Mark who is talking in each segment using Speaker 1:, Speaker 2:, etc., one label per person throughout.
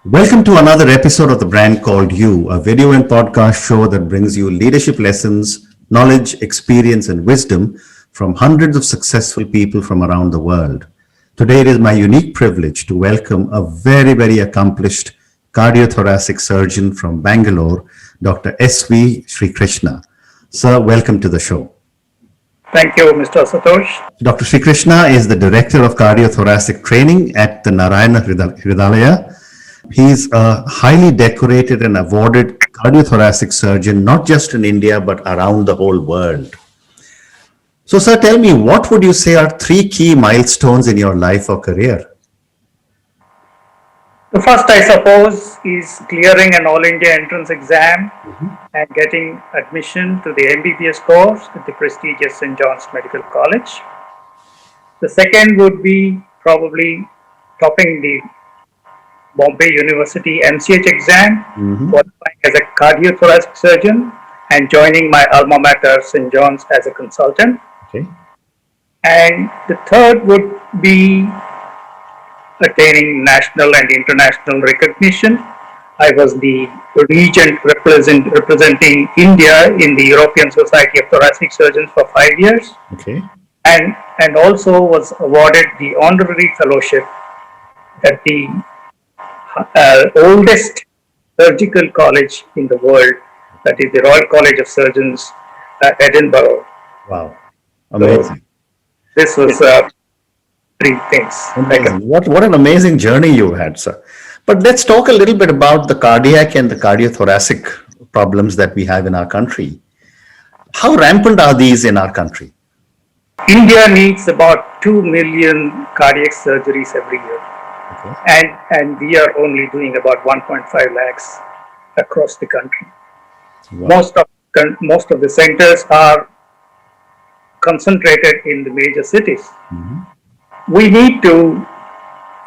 Speaker 1: Welcome to another episode of The Brand Called You, a video and podcast show that brings you leadership lessons, knowledge, experience, and wisdom from hundreds of successful people from around the world. Today, it is my unique privilege to welcome a very accomplished cardiothoracic surgeon from Bangalore, Dr. S.V. Sri Krishna. Sir, welcome to the show.
Speaker 2: Thank you, Mr. Satosh.
Speaker 1: Dr. Sri Krishna is the Director of Cardiothoracic Training at the Narayana Hridayalaya. He's a highly decorated and awarded cardiothoracic surgeon, not just in India, but around the whole world. So, sir, tell me, what would you say are three key milestones in your life or career?
Speaker 2: The first, I suppose, is clearing an All India entrance exam and getting admission to the MBBS course at the prestigious St. John's Medical College. The second would be probably topping the Bombay University MCH exam, qualifying as a cardiothoracic surgeon and joining my alma mater, St. John's, as a consultant.
Speaker 1: Okay.
Speaker 2: And the third would be attaining national and international recognition. I was the regent representing India in the European Society of Thoracic Surgeons for 5 years.
Speaker 1: Okay.
Speaker 2: And also was awarded the honorary fellowship at the oldest surgical college in the world, that is the Royal College of Surgeons at Edinburgh.
Speaker 1: Wow. Amazing.
Speaker 2: So this was three things.
Speaker 1: Amazing. What an amazing journey you had, sir. But let's talk a little bit about the cardiac and the cardiothoracic problems that we have in our country. How rampant are these in our country?
Speaker 2: India needs about 2 million cardiac surgeries every year.
Speaker 1: Okay.
Speaker 2: And we are only doing about 1.5 lakhs across the country.
Speaker 1: Wow.
Speaker 2: Most of the centers are concentrated in the major cities. We need to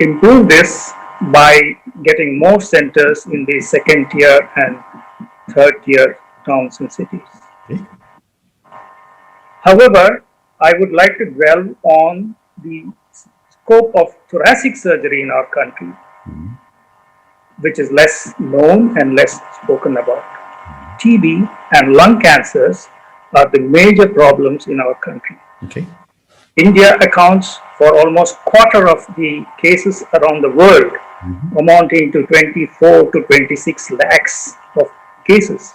Speaker 2: improve this by getting more centers in the second tier and third tier towns and cities.
Speaker 1: Okay.
Speaker 2: However, I would like to dwell on the scope of thoracic surgery in our country, which is less known and less spoken about. TB and lung cancers are the major problems in our country.
Speaker 1: Okay.
Speaker 2: India accounts for almost quarter of the cases around the world, amounting to 24 to 26 lakhs of cases,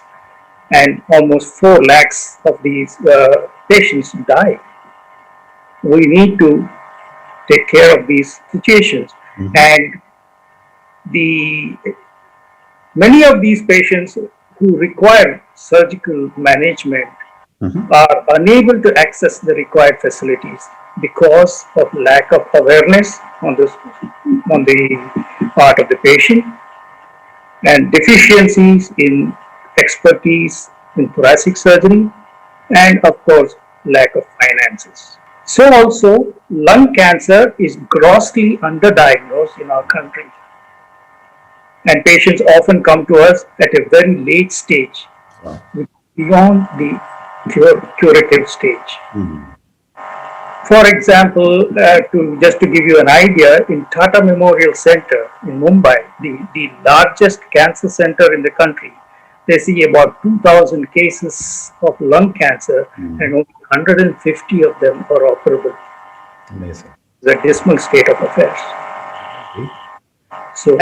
Speaker 2: and almost 4 lakhs of these patients die. We need to take care of these situations, and many of these patients who require surgical management are unable to access the required facilities because of lack of awareness on the part of the patient and deficiencies in expertise in thoracic surgery, and of course lack of finances. So also lung cancer is grossly underdiagnosed in our country, and patients often come to us at a very late stage, beyond the curative stage. For example, to give you an idea, in Tata Memorial Center in Mumbai, the largest cancer center in the country, they see about 2,000 cases of lung cancer, and only 150 of them are operable.
Speaker 1: Amazing.
Speaker 2: It's a dismal state of affairs. So,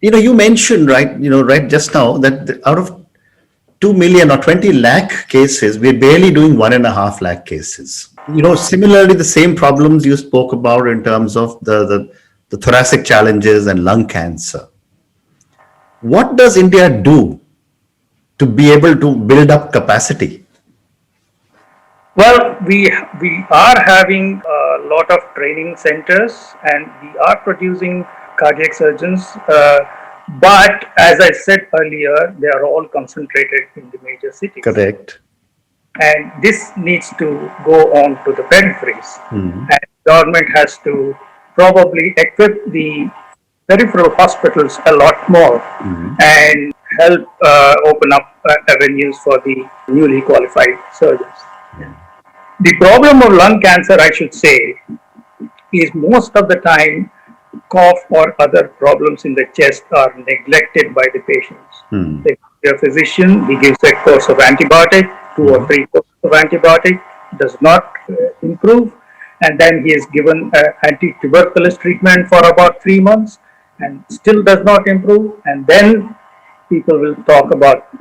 Speaker 1: You mentioned right just now that out of 2 million or 20 lakh cases, we're barely doing 1.5 lakh cases. Similarly, the same problems you spoke about in terms of the thoracic challenges and lung cancer. What does India do to be able to build up capacity?
Speaker 2: well, we are having a lot of training centers, and we are producing cardiac surgeons. But as I said earlier, they are all concentrated in the major cities.
Speaker 1: Correct.
Speaker 2: And this needs to go on to the peripheries. And government has to probably equip the peripheral hospitals a lot more and help open up avenues for the newly qualified surgeons. The problem of lung cancer, I should say, is most of the time cough or other problems in the chest are neglected by the patients. They go to a physician, he gives a course of antibiotic, 2 or 3 courses of antibiotic, does not improve, and then he is given anti-tuberculous treatment for about 3 months and still does not improve, and then people will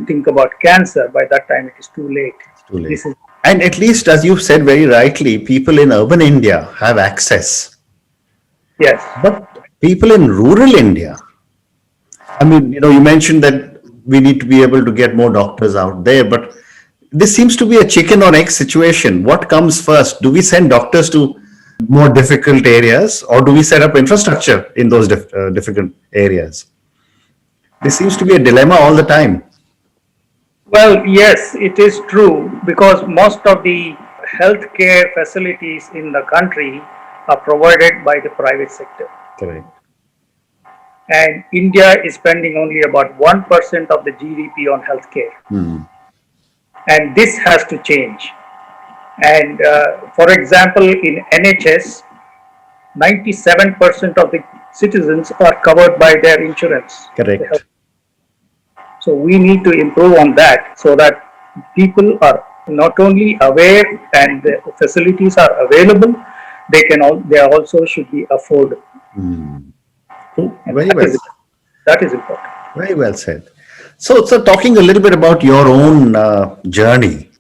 Speaker 2: think about cancer. By that time, it is too late.
Speaker 1: Too late.
Speaker 2: This is
Speaker 1: And at least, as you said very rightly, people in urban India have access.
Speaker 2: yes.
Speaker 1: But people in rural India, I mean, you mentioned that we need to be able to get more doctors out there, but this seems to be a chicken or egg situation. What comes first? Do we send doctors to more difficult areas, or do we set up infrastructure in those difficult areas? This seems to be a dilemma all the time.
Speaker 2: Well, yes, it is true, because most of the healthcare facilities in the country are provided by the private sector.
Speaker 1: Correct.
Speaker 2: And India is spending only about 1% of the GDP on healthcare. And this has to change. And for example, in NHS, 97% of the citizens are covered by their insurance.
Speaker 1: Correct.
Speaker 2: So we need to improve on that, so that people are not only aware and the facilities are available, they also should be affordable.
Speaker 1: Very well.
Speaker 2: That is important.
Speaker 1: Very well said. So talking a little bit about your own journey,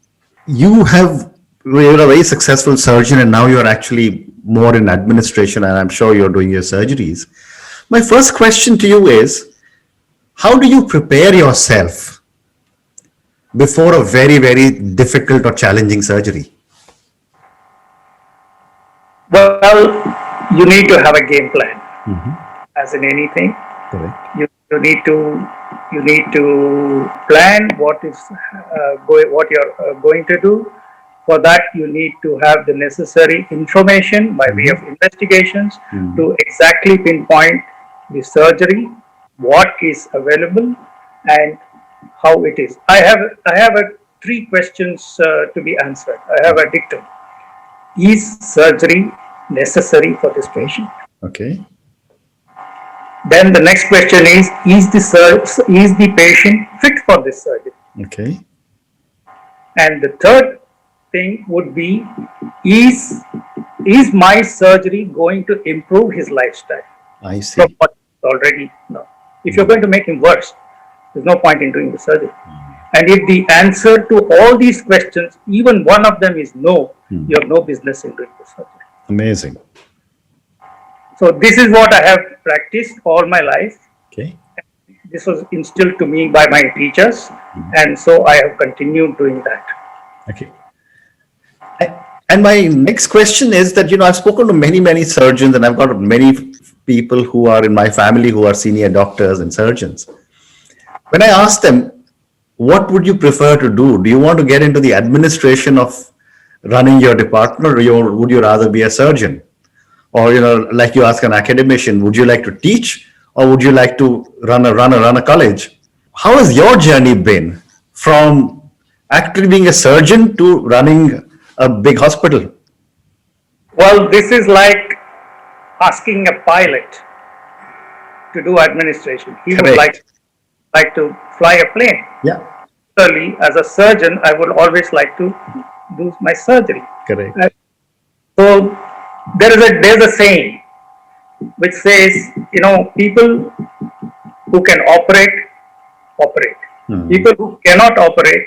Speaker 1: you're a very successful surgeon, and now you're actually more in administration, and I'm sure you're doing your surgeries. My first question to you is, how do you prepare yourself before a very, very difficult or challenging surgery?
Speaker 2: Well, you need to have a game plan, as in anything.
Speaker 1: Correct.
Speaker 2: You need to plan what you're going to do. For that, you need to have the necessary information by way of investigations to exactly pinpoint the surgery, what is available, and how it is. I have 3 questions to be answered. I have a dictum. Is surgery necessary for this patient?
Speaker 1: Okay.
Speaker 2: Then the next question is the patient fit for this surgery?
Speaker 1: Okay.
Speaker 2: And the third thing would be, is my surgery going to improve his lifestyle
Speaker 1: I see.
Speaker 2: from what is already now? If you're going to make him worse, there's no point in doing the surgery. And if the answer to all these questions, even one of them is no, you have no business in doing the surgery.
Speaker 1: Amazing.
Speaker 2: So this is what I have practiced all my life.
Speaker 1: Okay.
Speaker 2: This was instilled to me by my teachers, and so I have continued doing that.
Speaker 1: Okay. And my next question is that, I've spoken to many, many surgeons, and I've got many people who are in my family who are senior doctors and surgeons. When I ask them, what would you prefer to do? Do you want to get into the administration of running your department, or would you rather be a surgeon? Or, like you ask an academician, would you like to teach, or would you like to run a college? How has your journey been from actually being a surgeon to running a big hospital?
Speaker 2: Well, this is like asking a pilot to do administration. He would
Speaker 1: Correct.
Speaker 2: like to fly a plane.
Speaker 1: Yeah.
Speaker 2: Similarly, as a surgeon, I would always like to do my surgery.
Speaker 1: Correct.
Speaker 2: So there's a saying which says, people who can operate. People who cannot operate,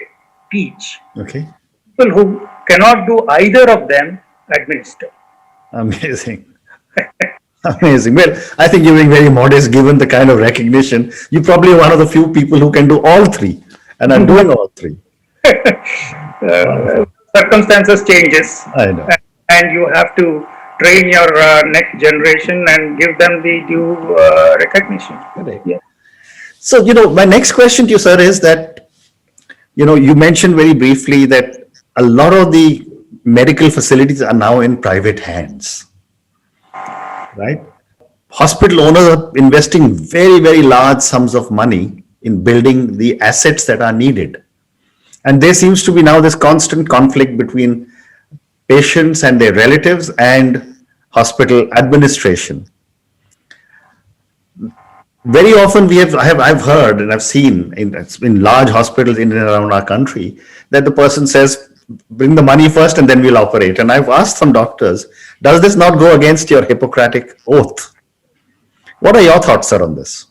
Speaker 2: teach.
Speaker 1: Okay.
Speaker 2: People who cannot do either of them, administer.
Speaker 1: Amazing. Amazing. Well, I think you're being very modest given the kind of recognition. You're probably one of the few people who can do all 3 and are doing all 3.
Speaker 2: Circumstances changes.
Speaker 1: I know.
Speaker 2: And you have to train your next generation and give them the due recognition.
Speaker 1: Correct.
Speaker 2: Yeah.
Speaker 1: So, my next question to you, sir, is that, you mentioned very briefly that a lot of the medical facilities are now in private hands, right? Hospital owners are investing very, very large sums of money in building the assets that are needed. And there seems to be now this constant conflict between patients and their relatives and hospital administration. Very often I've heard and I've seen in large hospitals in and around our country that the person says, bring the money first and then we'll operate. And I've asked some doctors, does this not go against your Hippocratic oath? What are your thoughts, sir, on this?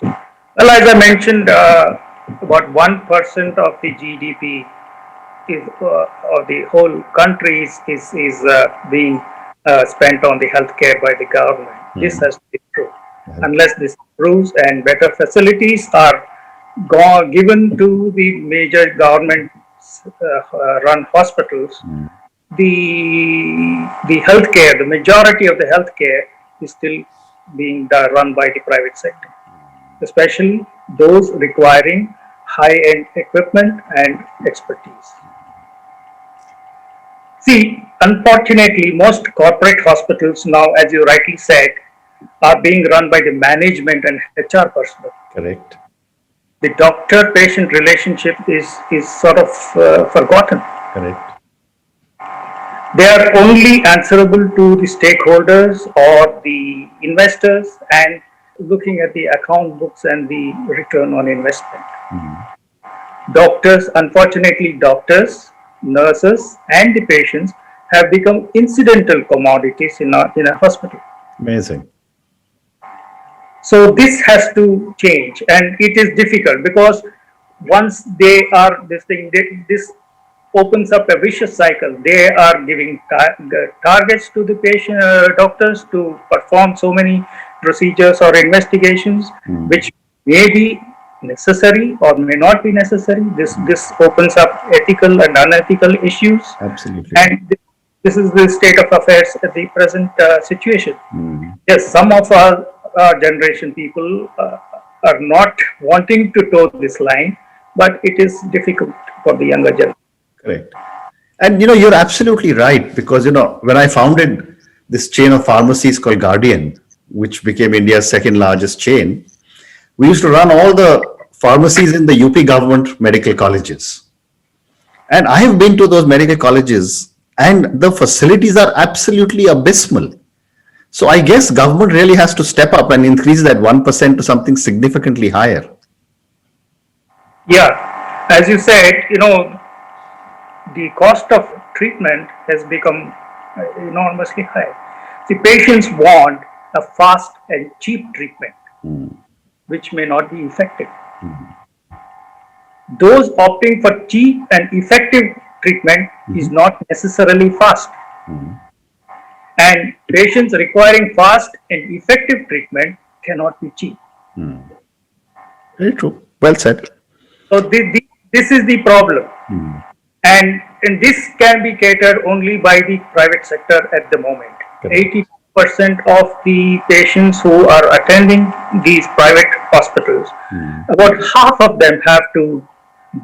Speaker 2: Well, as I mentioned, about 1% of the GDP is of the whole country is being spent on the healthcare by the government. This has to be true. Unless this improves and better facilities are given to the major government run hospitals, the healthcare, the majority of the healthcare is still being run by the private sector, especially those requiring high-end equipment and expertise. See, unfortunately, most corporate hospitals now, as you rightly said, are being run by the management and HR personnel.
Speaker 1: Correct.
Speaker 2: The doctor-patient relationship is sort of forgotten.
Speaker 1: Correct.
Speaker 2: They are only answerable to the stakeholders or the investors and looking at the account books and the return on investment. Doctors, unfortunately, doctors, nurses, and the patients have become incidental commodities in a hospital.
Speaker 1: Amazing.
Speaker 2: So this has to change, and it is difficult because once they are this opens up a vicious cycle. They are giving targets to the patient doctors to perform so many procedures or investigations, which may be necessary or may not be necessary. This opens up ethical and unethical issues.
Speaker 1: Absolutely.
Speaker 2: And this is the state of affairs at the present situation. Yes, some of our generation people are not wanting to toe this line, but it is difficult for the younger generation.
Speaker 1: Correct. And you're absolutely right, because when I founded this chain of pharmacies called Guardian, which became India's second largest chain, we used to run all the pharmacies in the UP government medical colleges. And I have been to those medical colleges and the facilities are absolutely abysmal. So I guess government really has to step up and increase that 1% to something significantly higher.
Speaker 2: Yeah, as you said, the cost of treatment has become enormously high. The patients want a fast and cheap treatment, which may not be effective. Those opting for cheap and effective treatment is not necessarily fast. And patients requiring fast and effective treatment cannot be cheap.
Speaker 1: Very true. Well said.
Speaker 2: So this is the problem. And this can be catered only by the private sector at the moment. 80% of the patients who are attending these private hospitals, about half of them have to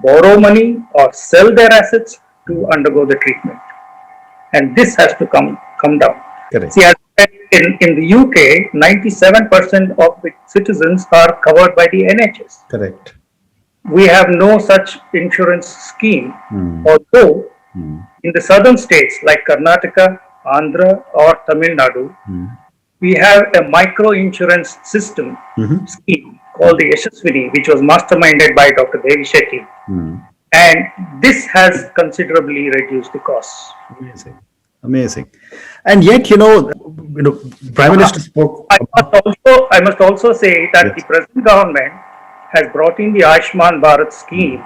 Speaker 2: borrow money or sell their assets to undergo the treatment. And this has to come down.
Speaker 1: Correct.
Speaker 2: See, as in the UK, 97% of the citizens are covered by the NHS.
Speaker 1: Correct.
Speaker 2: We have no such insurance scheme, although in the southern states like Karnataka, Andhra or Tamil Nadu, we have a micro insurance system scheme called the Yashaswini, which was masterminded by Dr. Devi Shetty. And this has considerably reduced the costs.
Speaker 1: Amazing. And yet, Prime Minister spoke.
Speaker 2: I must also say that the present government has brought in the Ayushman Bharat scheme,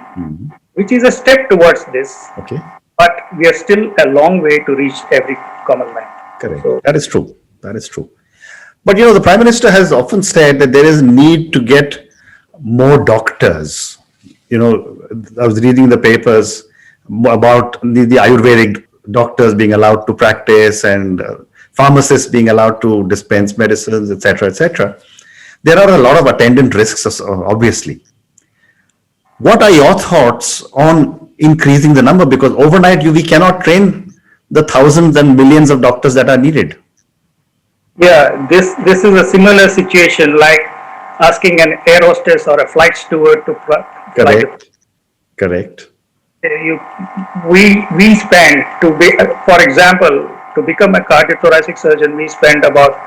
Speaker 2: which is a step towards this.
Speaker 1: Okay.
Speaker 2: But we are still a long way to reach every common man.
Speaker 1: Correct. So, that is true. That is true. But the Prime Minister has often said that there is a need to get more doctors. I was reading the papers about the Ayurvedic doctors being allowed to practice and pharmacists being allowed to dispense medicines, etc., etc. There are a lot of attendant risks, obviously. What are your thoughts on increasing the number? Because overnight, we cannot train the thousands and millions of doctors that are needed.
Speaker 2: Yeah, this is a similar situation like asking an air hostess or a flight steward to fly.
Speaker 1: Correct.
Speaker 2: We spend for example, to become a cardiothoracic surgeon, we spend about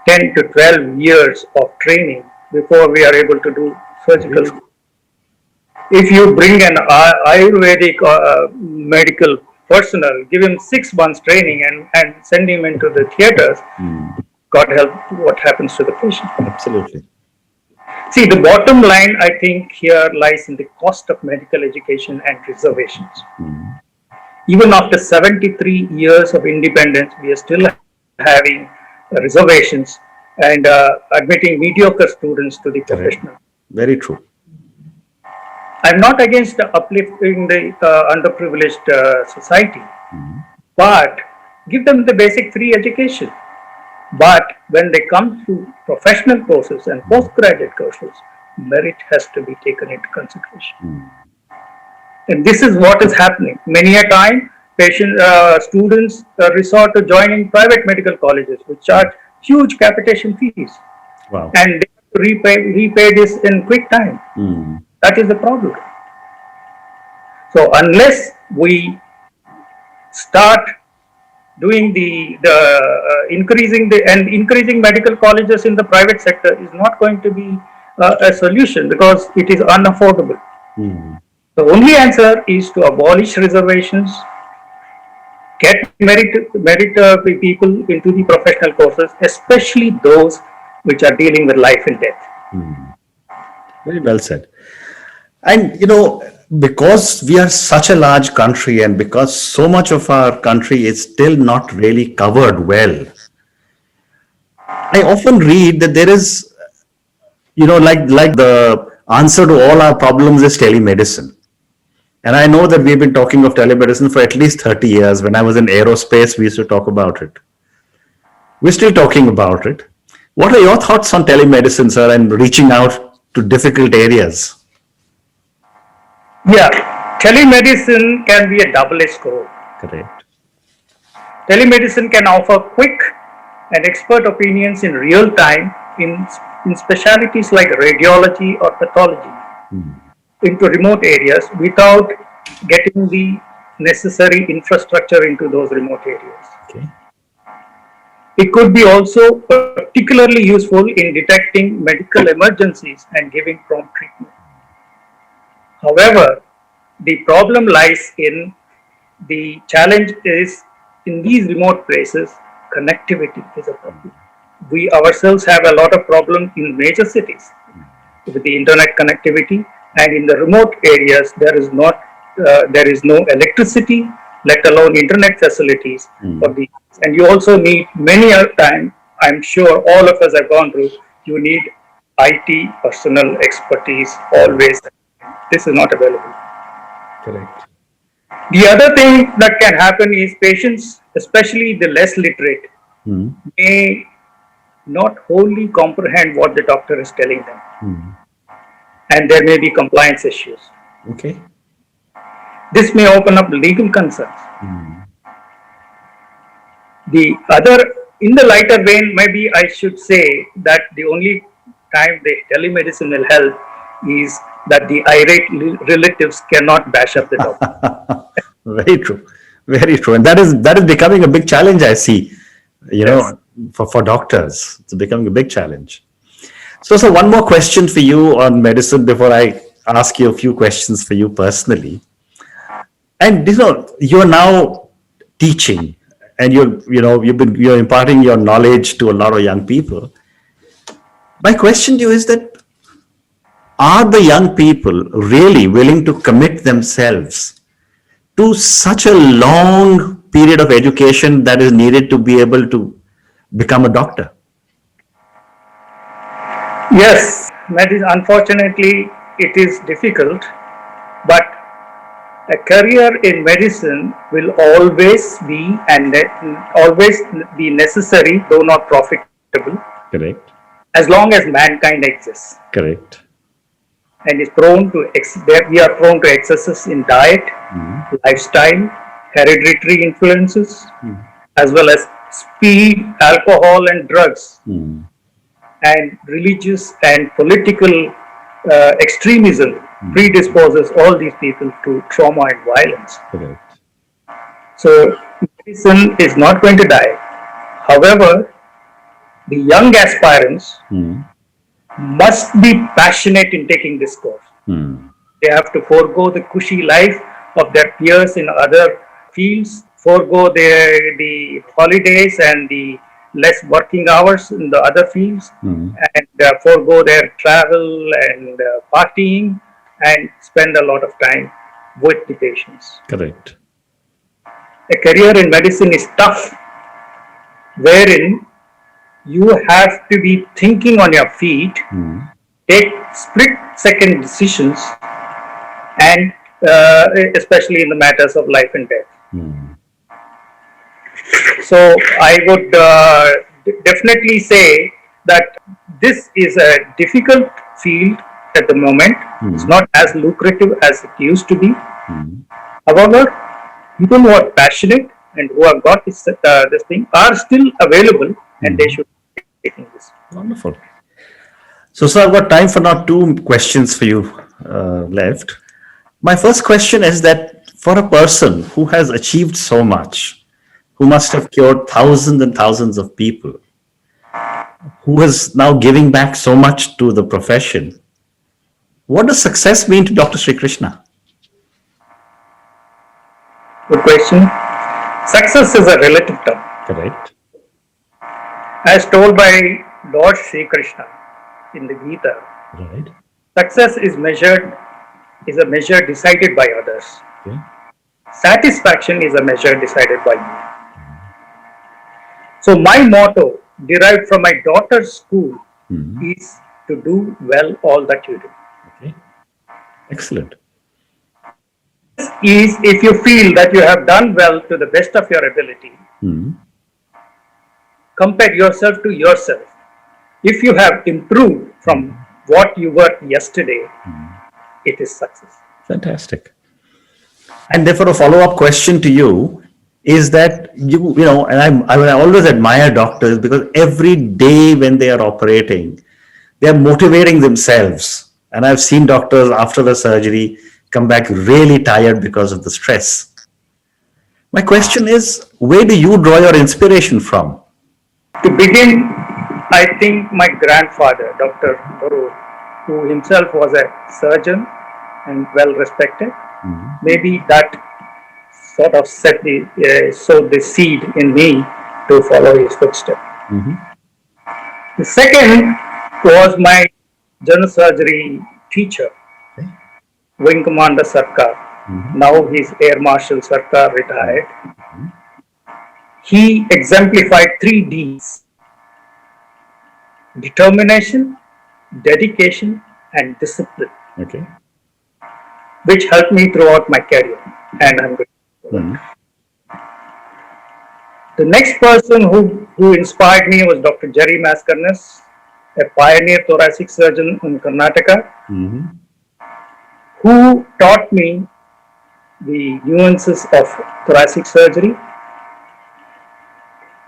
Speaker 2: 10 to 12 years of training before we are able to do surgical. If you bring an Ayurvedic medical personnel, give him 6 months training and send him into the theaters, God help what happens to the patient.
Speaker 1: Absolutely.
Speaker 2: See, the bottom line, I think, here lies in the cost of medical education and reservations. Even after 73 years of independence, we are still having reservations and admitting mediocre students to the professional.
Speaker 1: Very true.
Speaker 2: I'm not against uplifting the underprivileged society, but give them the basic free education. But when they come to professional courses and postgraduate courses, merit has to be taken into consideration. And this is what is happening. Many a time, students resort to joining private medical colleges, which charge huge capitation fees.
Speaker 1: Wow.
Speaker 2: And they have to repay this in quick time. That is the problem. So unless we start doing the increasing medical colleges in the private sector is not going to be a solution because it is unaffordable. The only answer is to abolish reservations, get merit people into the professional courses, especially those which are dealing with life and death.
Speaker 1: Very well said. And, because we are such a large country and because so much of our country is still not really covered well, I often read that there is, like the answer to all our problems is telemedicine. And I know that we've been talking of telemedicine for at least 30 years. When I was in aerospace, we used to talk about it. We're still talking about it. What are your thoughts on telemedicine, sir, and reaching out to difficult areas?
Speaker 2: Yeah, telemedicine can be a double-edged sword.
Speaker 1: Correct.
Speaker 2: Telemedicine can offer quick and expert opinions in real time in specialties like radiology or pathology into remote areas without getting the necessary infrastructure into those remote areas.
Speaker 1: Okay.
Speaker 2: It could be also particularly useful in detecting medical emergencies and giving prompt treatment. However, the problem lies in the challenge is in these remote places, connectivity is a problem. We ourselves have a lot of problem in major cities with the internet connectivity, and in the remote areas there is no electricity, let alone internet facilities for these. And you also need many a time, I'm sure all of us have gone through, you need IT personnel expertise always. This is not available.
Speaker 1: Correct.
Speaker 2: The other thing that can happen is patients, especially the less literate, may not wholly comprehend what the doctor is telling them. And there may be compliance issues.
Speaker 1: Okay.
Speaker 2: This may open up legal concerns. The other, in the lighter vein, maybe I should say that the only time the telemedicine will help is that the irate relatives cannot bash up the doctor.
Speaker 1: Very true. Very true. And that is becoming a big challenge, I see, for doctors. It's becoming a big challenge. So one more question for you on medicine before I ask you a few questions for you personally. And you're now teaching and you're imparting your knowledge to a lot of young people. My question to you is that, are the young people really willing to commit themselves to such a long period of education that is needed to be able to become a doctor?
Speaker 2: Yes, unfortunately, it is difficult, but a career in medicine will always be necessary, though not profitable.
Speaker 1: Correct.
Speaker 2: As long as mankind exists.
Speaker 1: Correct.
Speaker 2: And is we are prone to excesses in diet, lifestyle, hereditary influences, as well as speed, alcohol and drugs, and religious and political extremism predisposes all these people to trauma and violence.
Speaker 1: Correct.
Speaker 2: So medicine is not going to die. However, the young aspirants must be passionate in taking this course. They have to forego the cushy life of their peers in other fields, forego the holidays and the less working hours in the other fields, and forego their travel and partying, and spend a lot of time with the patients.
Speaker 1: Correct.
Speaker 2: A career in medicine is tough, wherein you have to be thinking on your feet, take split-second decisions, and especially in the matters of life and death. So I would definitely say that this is a difficult field at the moment. It's not as lucrative as it used to be. However, people who are passionate and who have got this thing are still available, and they should be taking this.
Speaker 1: Wonderful. So, sir, I've got time for now 2 questions for you left. My first question is that for a person who has achieved so much, who must have cured thousands and thousands of people, who is now giving back so much to the profession, what does success mean to Dr. Sri Krishna?
Speaker 2: Good question. Success is a relative term.
Speaker 1: Correct.
Speaker 2: As told by Lord Sri Krishna in the Gita,
Speaker 1: Right.
Speaker 2: success is a measure decided by others.
Speaker 1: Okay.
Speaker 2: Satisfaction is a measure decided by you. So my motto, derived from my daughter's school, is to do well all that you do.
Speaker 1: Okay. Excellent.
Speaker 2: Is if you feel that you have done well to the best of your ability, compare yourself to yourself. If you have improved from what you were yesterday, it is success.
Speaker 1: Fantastic. And therefore, a follow-up question to you is that you know, and I always admire doctors because every day when they are operating, they are motivating themselves. And I've seen doctors after the surgery come back really tired because of the stress. My question is, where do you draw your inspiration from?
Speaker 2: To begin, I think my grandfather, Dr. Baru, who himself was a surgeon and well respected, maybe that sort of sowed the seed in me to follow his footsteps. The second was my general surgery teacher, Wing Commander Sarkar. Now he's Air Marshal Sarkar, retired. He exemplified 3 Ds: determination, dedication, and discipline,
Speaker 1: Okay.
Speaker 2: which helped me throughout my career. And I'm grateful. The next person who inspired me was Dr. Jerry Mascarenhas, a pioneer thoracic surgeon in Karnataka, who taught me the nuances of thoracic surgery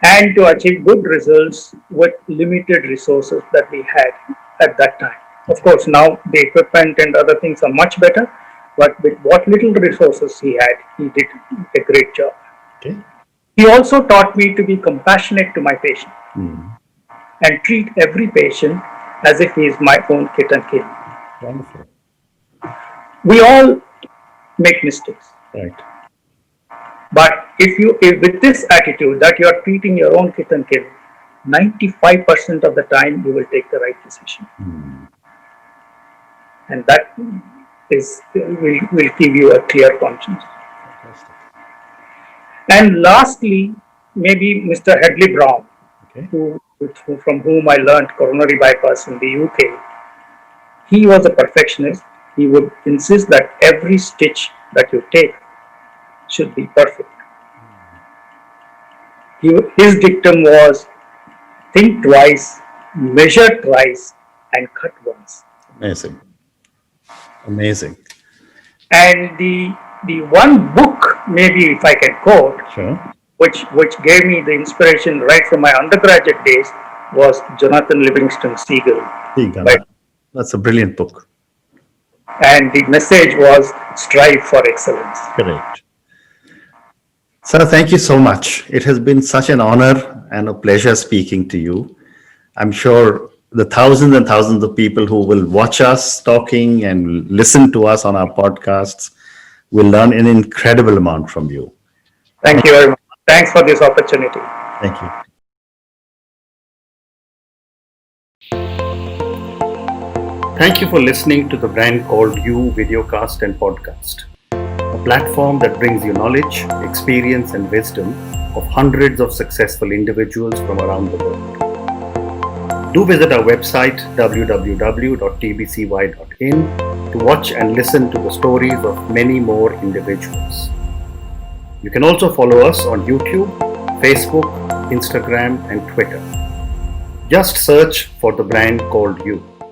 Speaker 2: and to achieve good results with limited resources that we had at that time. Of course, now the equipment and other things are much better, but with what little resources he had, he did a great job.
Speaker 1: Okay.
Speaker 2: He also taught me to be compassionate to my patient and treat every patient as if he is my own kit and kin.
Speaker 1: Wonderful.
Speaker 2: We all make mistakes.
Speaker 1: Right.
Speaker 2: But if with this attitude that you are treating your own kit and kin, 95% of the time you will take the right decision. And that will give you a clear conscience.
Speaker 1: Fantastic.
Speaker 2: And lastly, maybe Mr. Hedley Brown,
Speaker 1: Okay.
Speaker 2: from whom I learned coronary bypass in the UK. He was a perfectionist. He would insist that every stitch that you take should be perfect. His dictum was, think twice, measure twice, and cut once.
Speaker 1: Amazing. Amazing.
Speaker 2: And the one book, maybe if I can quote,
Speaker 1: Sure.
Speaker 2: which gave me the inspiration right from my undergraduate days, was Jonathan Livingston Seagull. Right.
Speaker 1: That's a brilliant book.
Speaker 2: And the message was strive for excellence.
Speaker 1: Correct. Sir, thank you so much. It has been such an honor and a pleasure speaking to you. I'm sure the thousands and thousands of people who will watch us talking and listen to us on our podcasts will learn an incredible amount from you.
Speaker 2: Thank you very much. Thanks for this opportunity.
Speaker 1: Thank you. Thank you for listening to the Brand Called You videocast and podcast, a platform that brings you knowledge, experience, and wisdom of hundreds of successful individuals from around the world. Do visit our website www.tbcy.in to watch and listen to the stories of many more individuals. You can also follow us on YouTube, Facebook, Instagram, and Twitter. Just search for the Brand Called You.